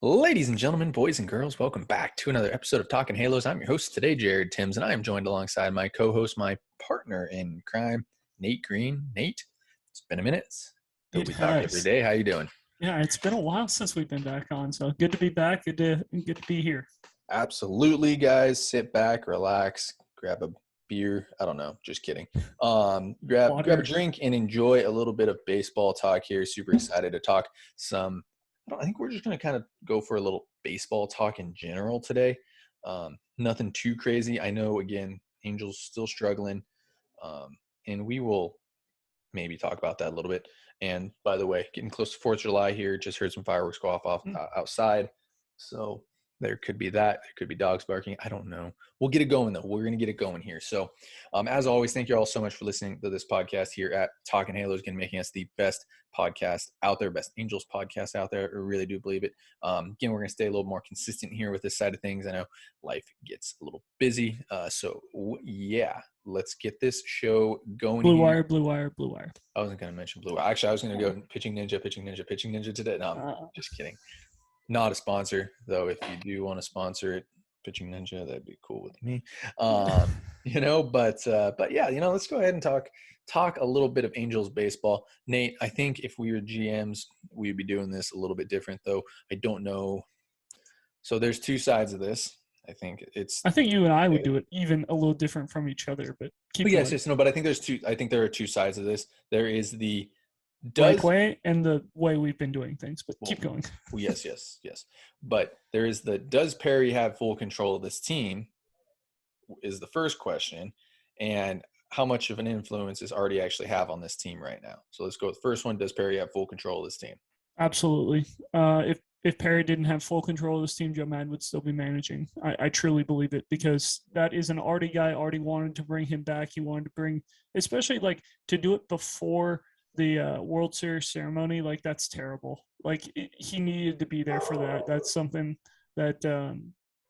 Ladies and gentlemen, boys and girls, welcome back to another episode of Talking Halos. I'm your host today, Jared Timms, and I am joined alongside my co-host, my partner in crime, Nate Green. Nate, it's been a minute. Though It we talk every has. day. How you doing? Yeah, it's been a while since we've been back on, so good to be back. Good to be here. Absolutely, guys. Sit back, relax, grab a beer. I don't know, just kidding. Grab a Water. drink and enjoy a little bit of baseball talk here. Super excited to talk some. I think we're just going to kind of go for a little baseball talk in general today. Nothing too crazy. I know, again, Angels still struggling, and we will maybe talk about that a little bit. And by the way, getting close to 4th of July here, just heard some fireworks go off outside. So there could be that. There could be dogs barking. I don't know. We'll get it going, though. We're going to get it going here. So as always, thank you all so much for listening to this podcast here at Talking Halos, again, making us the best podcast out there, best Angels podcast out there. I really do believe it. Again, we're going to stay a little more consistent here with this side of things. I know life gets a little busy. Yeah, let's get this show going Blue here. wire, blue wire, blue wire. I wasn't going to mention Blue. Actually, I was going to go pitching ninja today. No, I'm just kidding. Not a sponsor, though. If you do want to sponsor it, pitching ninja, that'd be cool with me. But yeah, let's go ahead and talk a little bit of Angels baseball. Nate, I think if we were GMs, we'd be doing this a little bit different, though. I don't know. So there's two sides of this. I think you and I would do it even a little different from each other, but keep going. Yes, no, but I think there are two sides of this. There is the Right way and the way we've been doing things, but keep going. Yes. But there is does Perry have full control of this team is the first question, and how much of an influence does Artie actually have on this team right now? So let's go with the first one. Does Perry have full control of this team? Absolutely. If Perry didn't have full control of this team, Joe Madden would still be managing. I truly believe it, because that is an Artie guy. Artie wanted to bring him back. He wanted to bring, especially to do it before the World Series ceremony. That's terrible. He needed to be there for that. That's something that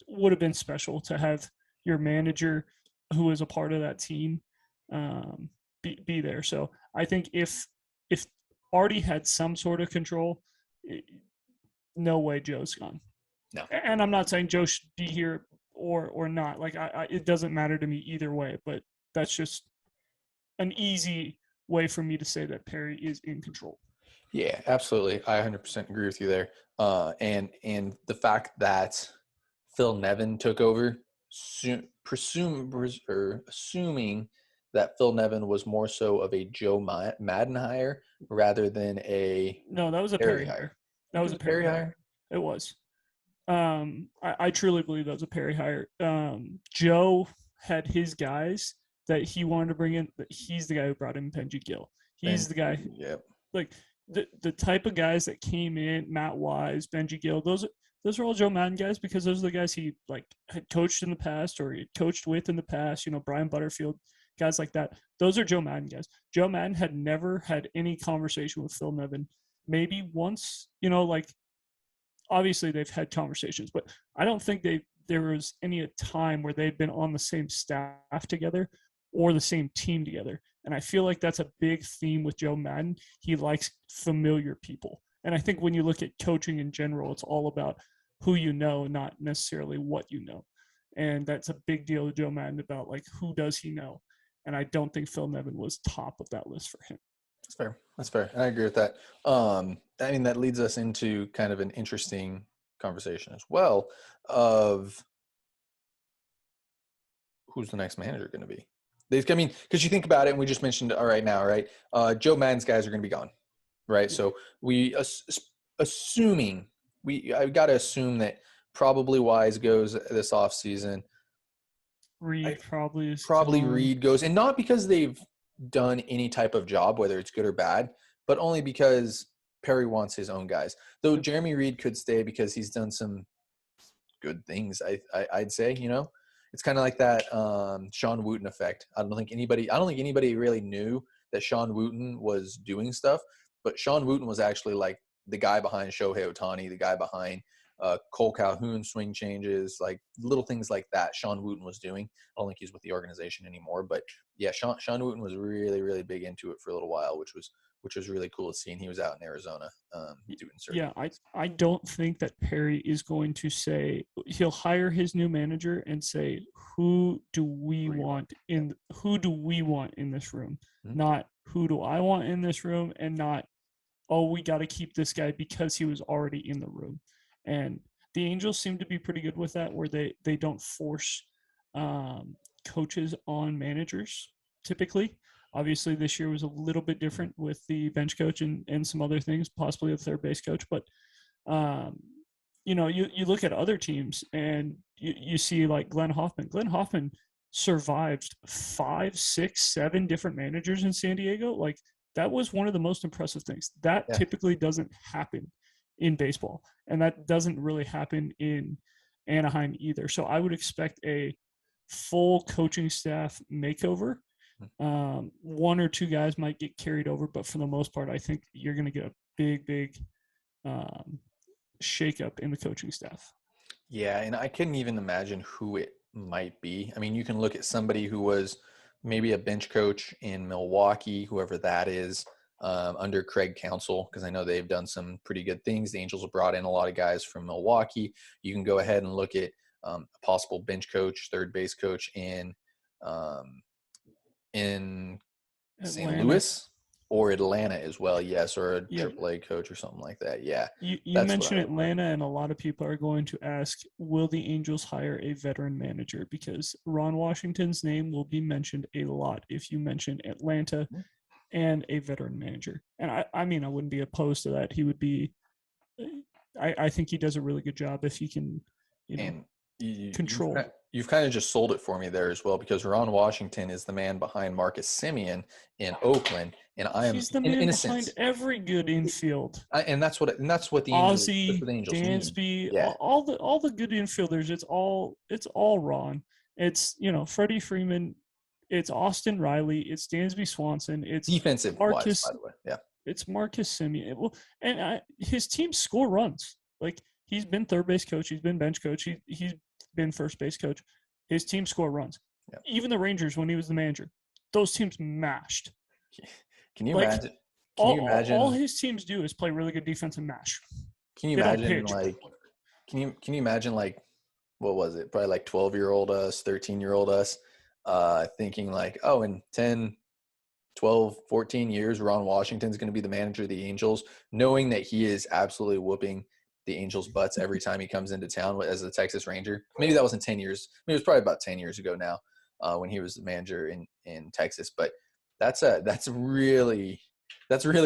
would have been special, to have your manager, who is a part of that team, be there. So I think if Artie had some sort of control, no way Joe's gone. No. And I'm not saying Joe should be here or not. It doesn't matter to me either way, but that's just an easy way for me to say that Perry is in control. Yeah, absolutely. I 100% agree with you there. And the fact that Phil Nevin took over, assuming that Phil Nevin was more so of a Joe Madden hire rather than a no, that was a Perry hire. That was a Perry hire. It was. I truly believe that was a Perry hire. Joe had his guys that he wanted to bring in. He's the guy who brought in Benji Gill. He's the guy. Yep. The type of guys that came in, Matt Wise, Benji Gill, those are all Joe Madden guys, because those are the guys he had coached in the past, or he had coached with in the past. Brian Butterfield, guys like that. Those are Joe Madden guys. Joe Madden had never had any conversation with Phil Nevin. Maybe once, obviously they've had conversations, but I don't think there was any time where they'd been on the same staff together or the same team together. And I feel like that's a big theme with Joe Madden. He likes familiar people. And I think when you look at coaching in general, it's all about who you know, not necessarily what you know. And that's a big deal to Joe Madden, about who does he know? And I don't think Phil Nevin was top of that list for him. That's fair. And I agree with that. That leads us into kind of an interesting conversation as well of who's the next manager going to be. Because you think about it, and we just mentioned right now, right? Joe Madden's guys are going to be gone, right? So I've got to assume that probably Wise goes this offseason. Reed probably gone. Reed goes, and not because they've done any type of job, whether it's good or bad, but only because Perry wants his own guys. Though Jeremy Reed could stay because he's done some good things. I'd say, it's kind of like that Sean Wooten effect. I don't think anybody really knew that Sean Wooten was doing stuff, but Sean Wooten was actually the guy behind Shohei Ohtani, the guy behind Cole Calhoun swing changes, little things like that. Sean Wooten was doing. I don't think he's with the organization anymore, but yeah, Sean Wooten was really, really big into it for a little while, which was which was really cool to see. And he was out in Arizona doing Yeah, surgery. I don't think that Perry is going to say he'll hire his new manager and say who do we want in this room, Mhm. not who do I want in this room, and not oh we got to keep this guy because he was already in the room. And the Angels seem to be pretty good with that, where they don't force um, coaches on managers typically. Obviously, this year was a little bit different with the bench coach and some other things, possibly the third base coach. But um, you look at other teams and you see like Glenn Hoffman. Glenn Hoffman survived 5, 6, 7 different managers in San Diego. Like that was one of the most impressive things. That Yeah. typically doesn't happen in baseball, and that doesn't really happen in Anaheim either. So I would expect a full coaching staff makeover. One or two guys might get carried over, but for the most part, I think you're going to get a big um, shakeup in the coaching staff. Yeah, and I couldn't even imagine who it might be. I mean, you can look at somebody who was maybe a bench coach in Milwaukee, whoever that is, under Craig Counsell, because I know they've done some pretty good things. The Angels have brought in a lot of guys from Milwaukee. You can go ahead and look at a possible bench coach, third base coach um, in St. Atlanta. Louis or Atlanta as well. Yes, or a Yeah, AAA coach or something like that. Yeah, you that's what I mentioned would think. Atlanta, and a lot of people are going to ask, will the Angels hire a veteran manager? Because Ron Washington's name will be mentioned a lot if you mention Atlanta and a veteran manager. And I mean, I wouldn't be opposed to that. He would be, I think he does a really good job if he can, And control. you've kind of just sold it for me there as well, because Ron Washington is the man behind Marcus Simeon in Oakland, and I am He's the man in a behind sense, every good infield. and that's what Ozzy, the Angels need. Dansby, Yeah, all the good infielders. It's all Ron. It's Freddie Freeman. It's Austin Riley. It's Dansby Swanson. defensive wise, Marcus. by the way. Yeah, It's Marcus Simeon. Well, and his team score runs. Like he's been third base coach. He's been bench coach. He's been first base coach. His team score runs. yeah. Even the Rangers when he was the manager, those teams mashed. Can you Like imagine? Can you all imagine? his teams do is play really good defense and mash. Can you They don't imagine pitch. like? Can you imagine like what was it? Probably like 12-year-old us, 13-year-old us, thinking like, oh, in 10, 12, 14 years, Ron Washington's going to be the manager of the Angels, knowing that he is absolutely whooping the Angels' butts every time he comes into town as a Texas Ranger. Maybe that wasn't 10 years. Maybe it was probably about 10 years ago now when he was the manager in Texas. But that's really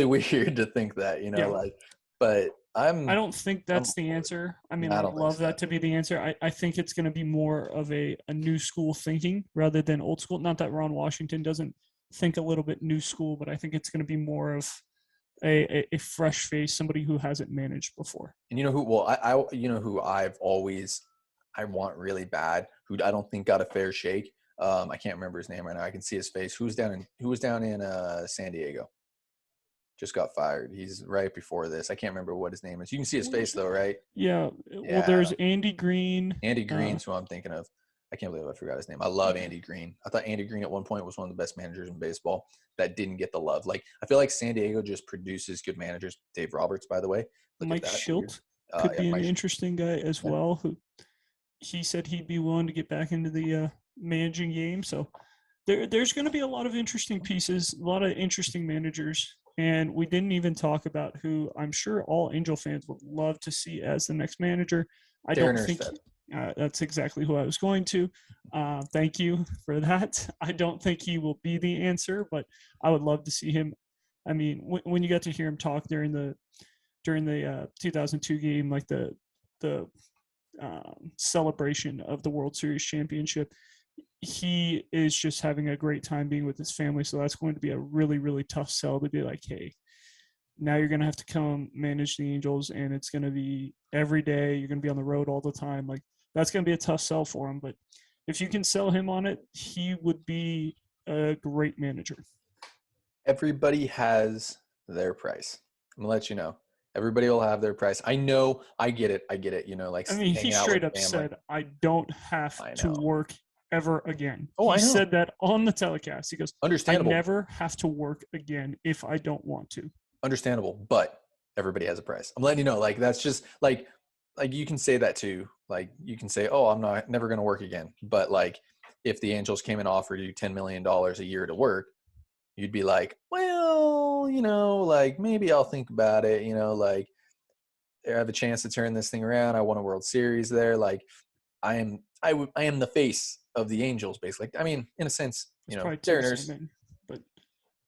weird to think that, Yeah. like, but I don't think I'm that's the answer. I mean, I I'd don't think love so. that to be the answer. I think it's going to be more of a new school thinking rather than old school. Not that Ron Washington doesn't think a little bit new school, but I think it's going to be more of a fresh face, somebody who hasn't managed before. And you know who? Well, who I want really bad, who I don't think got a fair shake. I can't remember his name right now. I can see his face. Who was down in San Diego? Just got fired. He's right before this. I can't remember what his name is. You can see his face though, right? Yeah. Well, Yeah, there's Andy Green. Andy Green's who I'm thinking of. I can't believe I forgot his name. I love Yeah. Andy Green. I thought Andy Green at one point was one of the best managers in baseball that didn't get the love. Like I feel like San Diego just produces good managers. Dave Roberts, by the way. Look at Mike that. Weird. Schilt could Yeah, be an Mike. interesting guy as Yeah. well. Who he said he'd be willing to get back into the managing game. So there's going to be a lot of interesting pieces, a lot of interesting managers. And we didn't even talk about who I'm sure all Angel fans would love to see as the next manager. I Darren don't think Erstad. that's exactly who I was going to. Thank you for that. I don't think he will be the answer, but I would love to see him. I mean, when you got to hear him talk during the 2002 game, like the celebration of the World Series championship, he is just having a great time being with his family. So that's going to be a really, really tough sell to be like, hey, now you're going to have to come manage the Angels and it's going to be every day. You're going to be on the road all the time. Like that's going to be a tough sell for him. But if you can sell him on it, he would be a great manager. Everybody has their price. I'm gonna let you know. Everybody will have their price. I know. I get it. Like I mean, he hanging out with straight up family. said, I don't have I to know. work ever again. Oh, He I know. said that on the telecast. He goes, I Understandable. never have to work again if I don't want to. Understandable, but everybody has a price. I'm letting you know, like that's just like you can say that too. Like you can say, "Oh, I'm not never going to work again." But like if the Angels came and offered you $10 million a year to work, you'd be like, "Well, like maybe I'll think about it, like I have a chance to turn this thing around. I won a World Series there. Like I am the face of the Angels basically. I mean, in a sense, It's probably too Darren Nurse. Salmon, but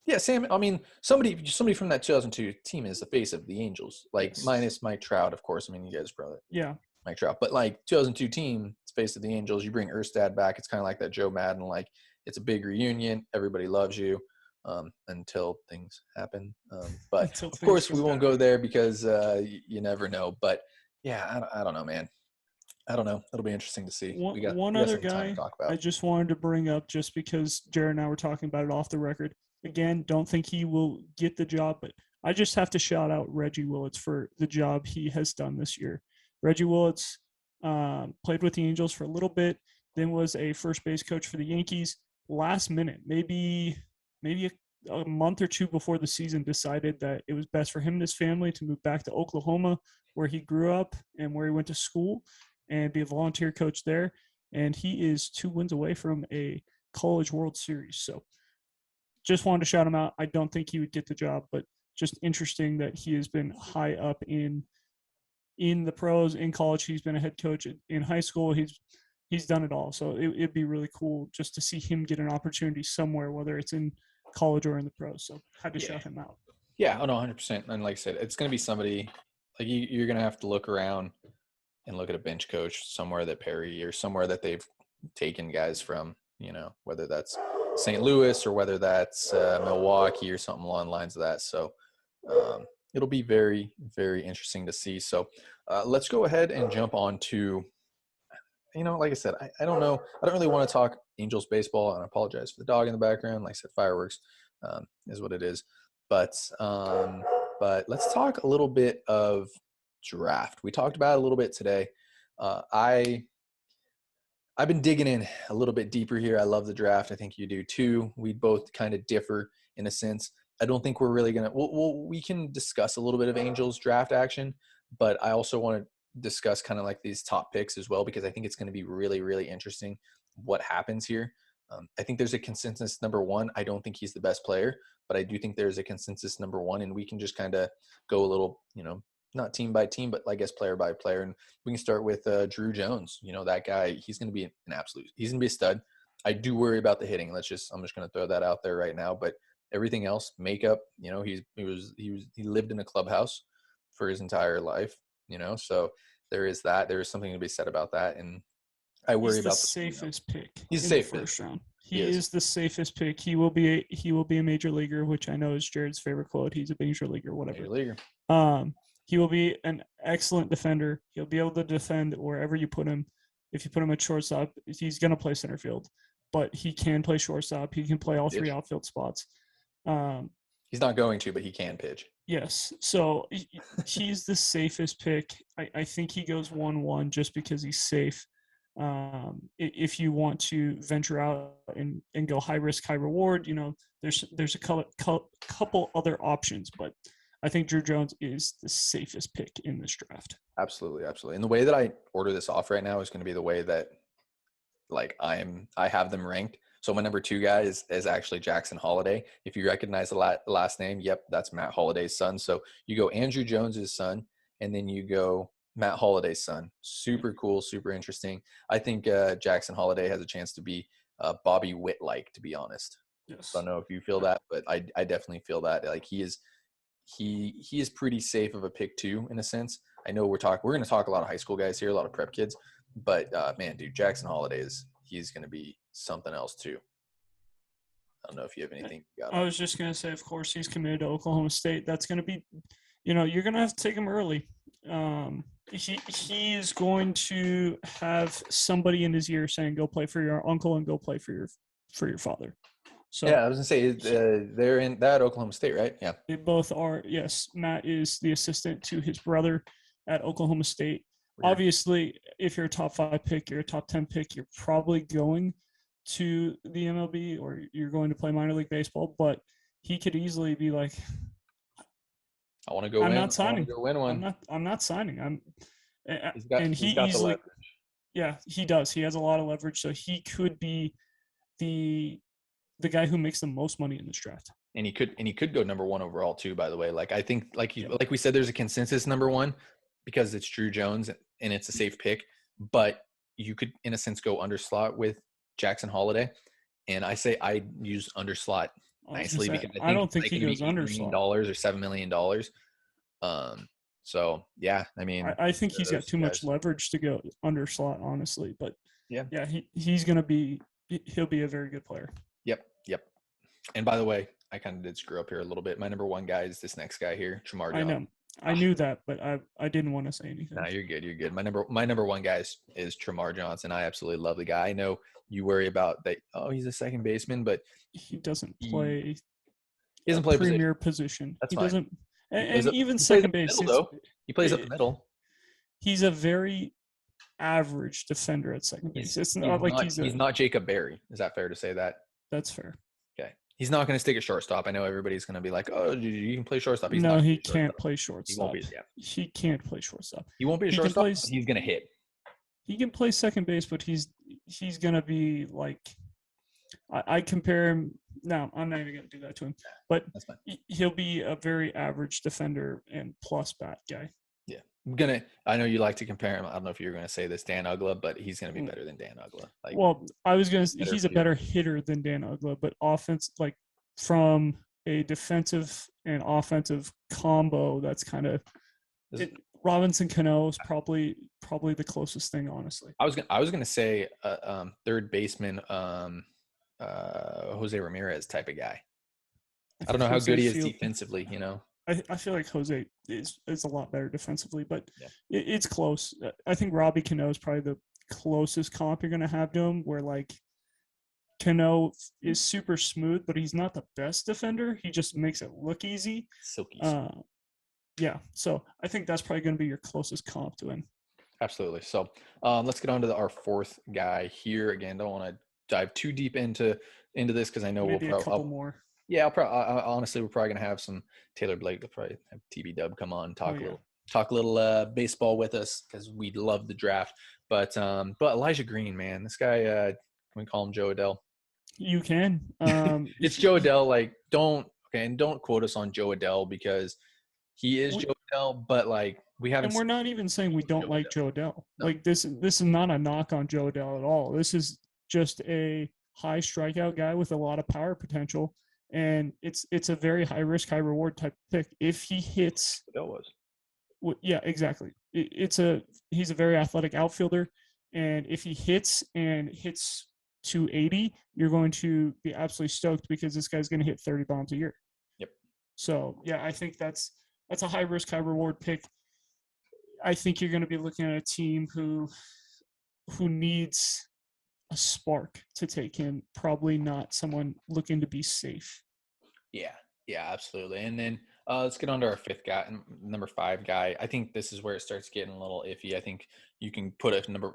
Yeah, Sam. I mean, somebody from that 2002 team is the face of the Angels. Like yes. minus Mike Trout, of course. I mean, you guys probably Yeah. Mike Trout, but like 2002 team, it's face of the Angels. You bring Erstad back, it's kind of like that Joe Madden. Like it's a big reunion. Everybody loves you until things happen. But Until of things course, go we won't down. go there because you never know. But yeah, I don't know, man. I don't know. It'll be interesting to see. One We got other some time to guy talk I about. just wanted to bring up just because Jared and I were talking about it off the record. Again, don't think he will get the job, but I just have to shout out Reggie Willits for the job he has done this year. Reggie Willits played with the Angels for a little bit, then was a first base coach for the Yankees. Last minute, maybe a month or two before the season, decided that it was best for him and his family to move back to Oklahoma, where he grew up and where he went to school, and be a volunteer coach there. And he is 2 wins away from a college World Series. So just wanted to shout him out. I don't think he would get the job, but just interesting that he has been high up in the pros. In college, he's been a head coach. In high school, he's done it all. So it'd be really cool just to see him get an opportunity somewhere, whether it's in college or in the pros. So had to Yeah. shout him out. Yeah. Oh no, 100%. And like I said, it's going to be somebody like you're going to have to look around and look at a bench coach somewhere that Perry or somewhere that they've taken guys from, whether that's St. Louis or whether that's Milwaukee or something along the lines of that. So it'll be very, very interesting to see. So let's go ahead and jump on to, like I said, I don't know. I don't really want to talk Angels baseball, and I apologize for the dog in the background. Like I said, fireworks is what it is. But let's talk a little bit of draft. We talked about it a little bit today. I've been digging in a little bit deeper here. I love the draft. I think you do too. We both kind of differ in a sense. I don't think we're really gonna. We can discuss a little bit of Angels draft action, but I also want to discuss kind of like these top picks as well because I think it's going to be really, really interesting what happens here. I think there's a consensus number one. I don't think he's the best player, but I do think there's a consensus number one, and we can just kind of go a little, not team by team, but I guess player by player. And we can start with Drew Jones. That guy, he's going to be an absolute, he's going to be a stud. I do worry about the hitting. I'm just going to throw that out there right now. But everything else, makeup, he lived in a clubhouse for his entire life, so there is that. There is something to be said about that. And I worry He's the about the speed. safest pick He's in the safe. first round. He He is the safest pick. He will be a major leaguer, which I know is Jared's favorite quote. He's a major leaguer, whatever. Major leaguer. He will be an excellent defender. He'll be able to defend wherever you put him. If you put him at shortstop, he's going to play center field, but he can play shortstop. He can play all three outfield spots. He's not going to, but he can pitch. Yes. So he's the safest pick. I think he goes 1-1 just because he's safe. If you want to venture out and go high risk, high reward, there's a couple other options, but I think Drew Jones is the safest pick in this draft. Absolutely, absolutely. And the way that I order this off right now is going to be the way that, like, I have them ranked. So my number 2 guy is actually Jackson Holiday. If you recognize the last name, yep, that's Matt Holiday's son. So you go Andrew Jones's son, and then you go Matt Holiday's son. Super cool, super interesting. I think Jackson Holiday has a chance to be Bobby Witt-like, to be honest. Yes. I don't know if you feel that, but I definitely feel that. Like he is pretty safe of a pick too, in a sense. I know we're going to talk a lot of high school guys here, a lot of prep kids, but man, dude, Jackson Holiday he's going to be something else too. I don't know if you have anything. I was just going to say, of course, he's committed to Oklahoma State. That's going to be, you're going to have to take him early. He's going to have somebody in his ear saying, "Go play for your uncle and go play for your father." So yeah, I was gonna say they're in that Oklahoma State, right? Yeah, they both are. Yes, Matt is the assistant to his brother at Oklahoma State. Weird. Obviously, if you're a top 5 pick, you're a top 10 pick, you're probably going to the MLB or you're going to play minor league baseball, but he could easily be like, I want to go I'm win. not I want to signing. go win one. I'm not signing. And he He's got the easily, leverage, yeah, he does. He has a lot of leverage, so he could be the the guy who makes the most money in this draft. and he could go number one overall too. By the way, like I think Yep. like we said, there's a consensus number one because it's Drew Jones and it's a safe pick. But you could, in a sense, go underslot with Jackson Holiday, and I say I use underslot nicely because I don't think it's he going to goes be $8 million underslot. or $7 million. So yeah, I mean, I think he's got those too much guys. leverage to go underslot, honestly. But Yeah. yeah, he's gonna be he'll be a very good player. Yep. And by the way, I kind of did screw up here a little bit. My number one guy is this next guy here, Tramar I Johnson. know. I knew that, but I didn't want to say anything. No, you're good. You're good. My number one guy is Tramar Johnson. I absolutely love the guy. I know you worry about that. Oh, he's a second baseman, but He doesn't he play a doesn't play a position. premier position. That's He fine. doesn't, and even He plays up second the base middle is. though. He plays up the middle. He's a very average defender at second base. It's not like He's not Jacob Berry. Is that fair to say that? That's fair. Okay. He's not going to stick at shortstop. I know everybody's going to be like, "Oh, you can play shortstop." He's No, not. he can't play He won't shortstop. be. Yeah. He can't play shortstop. He won't be a He can shortstop. play. He's going to hit. He can play second base, but he's gonna be like. I compare him. No, I'm not even gonna do that to him. But That's fine. he'll be a very average defender and plus bat guy. Yeah. I know you like to compare him. I don't know if you're going to say this, Dan Ugla, but he's going to be better than Dan Ugla. Like, well, I was gonna. He's a fielder. better hitter than Dan Ugla, but offense, like from a defensive and offensive combo, that's kind of. Robinson Cano is probably the closest thing, honestly. I was gonna say third baseman Jose Ramirez type of guy. I don't know how good he is defensively. I feel like Jose is a lot better defensively, but yeah. It's close. I think Robbie Cano is probably the closest comp you're gonna have to him. Where like Cano is super smooth, but he's not the best defender. He just makes it look easy. Silky. Yeah, so I think that's probably going to be your closest comp to him. Absolutely. So let's get on to our fourth guy here. Again, don't want to dive too deep into this because I know maybe we'll a couple more. Yeah, honestly, we're probably gonna have some Taylor Blake. We'll probably have TB Dub come on, talk a little baseball with us because we love the draft. But Elijah Green, man, this guy, can we call him Joe Adele? You can. It's Joe Adele. Like, don't quote us on Joe Adele because he is Joe Adele, but like we haven't. And we're not even saying we don't like Joe Adele. No. Like this is not a knock on Joe Adele at all. This is just a high strikeout guy with a lot of power potential, and it's a very high risk, high reward type pick. If he hits, Adele was. Yeah, exactly. He's a very athletic outfielder, and if he hits 280, you're going to be absolutely stoked because this guy's going to hit 30 bombs a year. Yep. So yeah, I think that's a high risk, high reward pick. I think you're going to be looking at a team who needs a spark to take him. Probably not someone looking to be safe. Yeah, absolutely. And then let's get on to our fifth guy, number 5 guy. I think this is where it starts getting a little iffy. I think you can put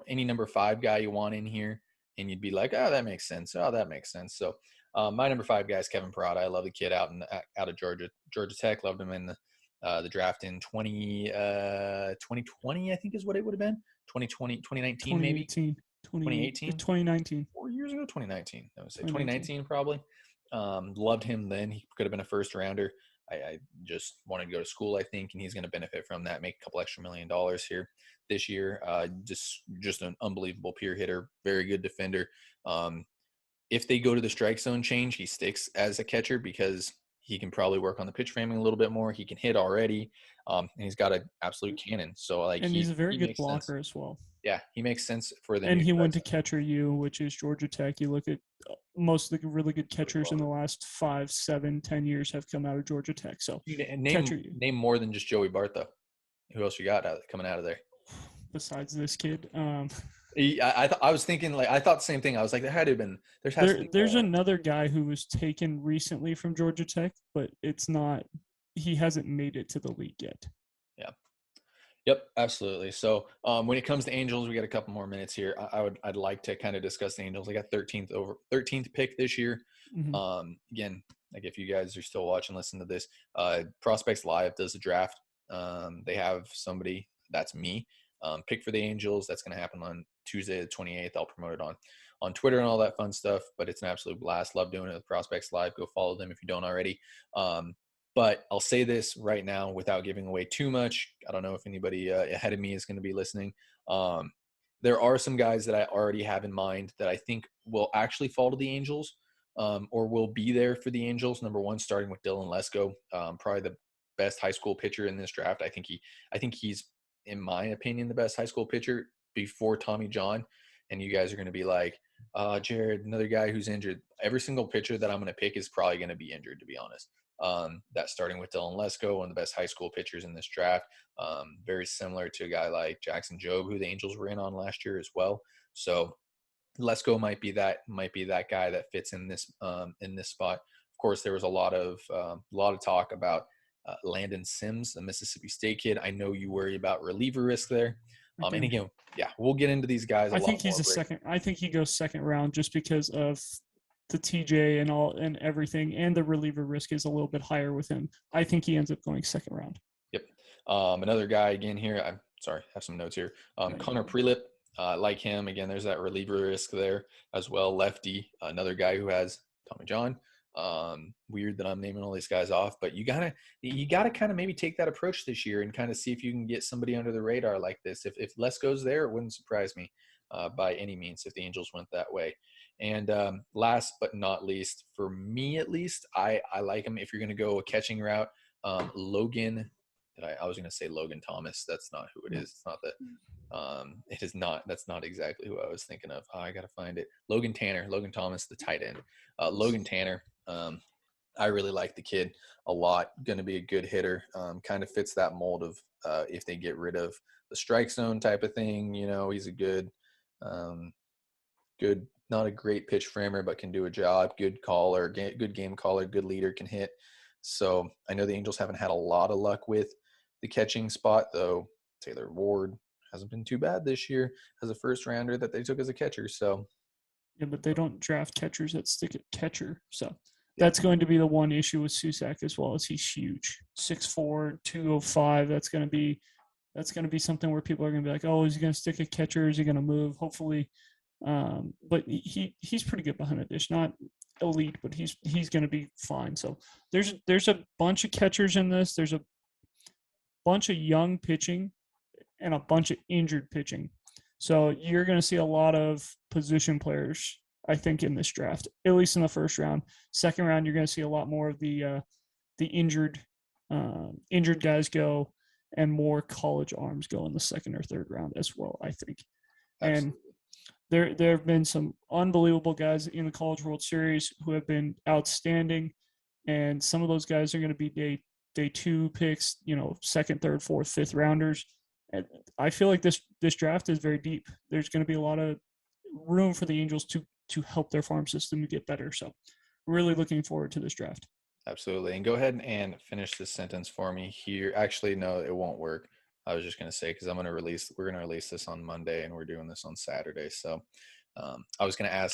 any number 5 guy you want in here, and you'd be like, oh, that makes sense. Oh, that makes sense. So my number 5 guy is Kevin Parada. I love the kid out of Georgia Tech. Loved him in the draft in 2020, I think is what it would have been. 2019 maybe? 2018? 2019. 4 years ago? 2019. I would say 2019 probably. Loved him then. He could have been a first rounder. I just wanted to go to school, I think, and he's going to benefit from that, make a couple extra $1 million here this year. Just an unbelievable pure hitter, very good defender. If they go to the strike zone change, he sticks as a catcher because he can probably work on the pitch framing a little bit more. He can hit already, and he's got an absolute cannon. So like, and he's a very good blocker as well. Yeah, he makes sense for them. And he went to Catcher U, which is Georgia Tech. You look at most of the really good catchers in the last 5, 7, 10 years have come out of Georgia Tech. So name more than just Joey Bart though. Who else you got coming out of there? Besides this kid, I was thinking I thought the same thing. I was like, there had to have been. There's another guy who was taken recently from Georgia Tech, but it's not. He hasn't made it to the league yet. Yep, absolutely. So when it comes to Angels, we got a couple more minutes here. I'd like to kind of discuss the Angels. They got 13th pick this year. Hmm. Again, like if you guys are still watching, listen to this. Prospects Live does a draft. They have somebody, that's me, pick for the Angels. That's going to happen on Tuesday the 28th. I'll promote it on Twitter and all that fun stuff. But it's an absolute blast. Love doing it with Prospects Live. Go follow them if you don't already. But I'll say this right now without giving away too much. I don't know if anybody ahead of me is going to be listening. Um, there are some guys that I already have in mind that I think will actually fall to the Angels, or will be there for the Angels. Number one, starting with Dylan Lesko, probably the best high school pitcher in this draft. I think he's, in my opinion, the best high school pitcher before Tommy John. And you guys are going to be like, Jared, another guy who's injured. Every single pitcher that I'm going to pick is probably going to be injured, to be honest. That starting with Dylan Lesko, one of the best high school pitchers in this draft. Very similar to a guy like Jackson Jobe, who the Angels were in on last year as well. So Lesko might be that guy that fits in this spot. Of course, there was a lot of talk about Landon Sims, the Mississippi State kid. I know you worry about reliever risk there. I And do. again, yeah, we'll get into these guys a I lot think more. he's a second. I think he goes second round just because of the TJ and all and everything, and the reliever risk is a little bit higher with him. I think he ends up going second round. Yep. Another guy again here. I'm sorry, I have some notes here. Connor Prelip, like him again. There's that reliever risk there as well. Lefty, another guy who has Tommy John. Weird that I'm naming all these guys off, but you gotta kind of maybe take that approach this year and kind of see if you can get somebody under the radar like this. If Les goes there, it wouldn't surprise me by any means if the Angels went that way. And last but not least, for me at least, I like him. If you're going to go a catching route, Logan. I was going to say Logan Thomas. That's not who it is. It's not that. It is not. That's not exactly who I was thinking of. Oh, I got to find it. Logan Tanner. Logan Thomas, the tight end. Logan Tanner. I really like the kid a lot. Going to be a good hitter. Kind of fits that mold of if they get rid of the strike zone type of thing. You know, he's a good, not a great pitch framer, but can do a job. Good caller, good game caller, good leader, can hit. So I know the Angels haven't had a lot of luck with the catching spot, though. Taylor Ward hasn't been too bad this year as a first rounder that they took as a catcher. So Yeah, but they don't draft catchers that stick at catcher. So yeah, that's going to be the one issue with Susac as well as he's huge. 6'4", 205. That's going to be something where people are going to be like, oh, is he going to stick at catcher? Is he going to move? Hopefully. But he's pretty good behind the dish. Not elite, but he's going to be fine. So there's a bunch of catchers in this. There's a bunch of young pitching and a bunch of injured pitching. So you're going to see a lot of position players, I think, in this draft, at least in the first round. Second round, you're going to see a lot more of the injured guys go, and more college arms go in the second or third round as well, I think. And absolutely. there have been some unbelievable guys in the College World Series who have been outstanding, and some of those guys are going to be day two picks, second, third, fourth, fifth rounders. And I feel like this draft is very deep. There's going to be a lot of room for the Angels to help their farm system get better. So really looking forward to this draft. Absolutely. And go ahead and finish this sentence for me here. Actually, no, it won't work. I was just going to say, because we're going to release this on Monday and we're doing this on Saturday. So I was going to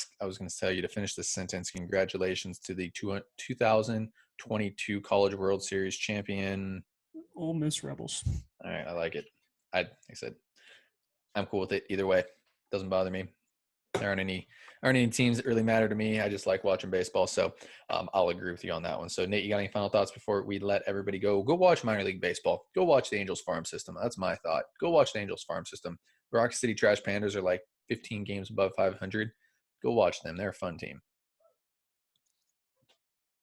tell you to finish this sentence. Congratulations to the 2022 College World Series champion. Ole Miss Rebels. All right. I like it. Like I said, I'm cool with it either way. Doesn't bother me. There aren't any teams that really matter to me. I just like watching baseball. So I'll agree with you on that one. So Nate, you got any final thoughts before we let everybody go? Go watch minor league baseball. Go watch the Angels farm system. That's my thought. Go watch the Angels farm system. Rock City Trash Pandas are like 15 games above 500. Go watch them. They're a fun team.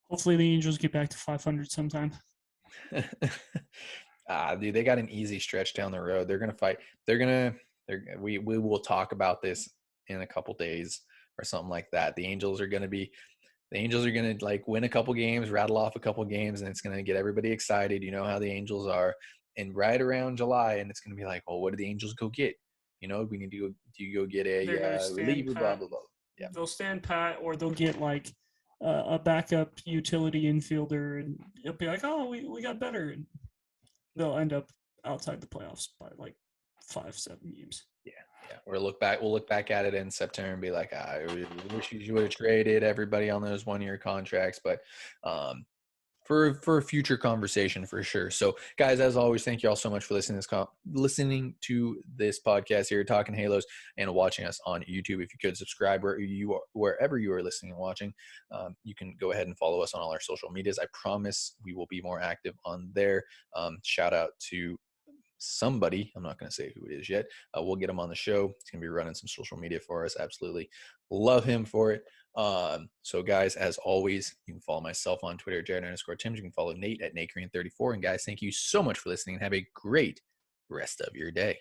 Hopefully the Angels get back to 500 sometime. Dude, they got an easy stretch down the road. They're gonna fight. We will talk about this in a couple days or something like that. The Angels are gonna like win a couple games, rattle off a couple games, and it's gonna get everybody excited. You know how the Angels are. And right around July, and it's gonna be like, well, what did the Angels go get? We need to go. Do you go get They're going to a stand reliever? Blah pat. blah blah. Yeah, They'll stand pat, or they'll get like a backup utility infielder, and it'll be like, oh, we got better. And they'll end up outside the playoffs by like 5-7 games. Yeah. We'll look back at it in September and be like, I wish you would have traded everybody on those 1-year contracts, but for a future conversation for sure. So guys, as always, thank you all so much for listening to this podcast here, Talking Halos, and watching us on YouTube. If you could subscribe wherever you are listening and watching, you can go ahead and follow us on all our social medias. I promise we will be more active on there. Shout out to somebody, I'm not going to say who it is yet. We'll get him on the show. He's going to be running some social media for us. Absolutely love him for it. So guys, as always, you can follow myself on Twitter, Jared_Timms. You can follow Nate at NateGreen34. And guys, thank you so much for listening and have a great rest of your day.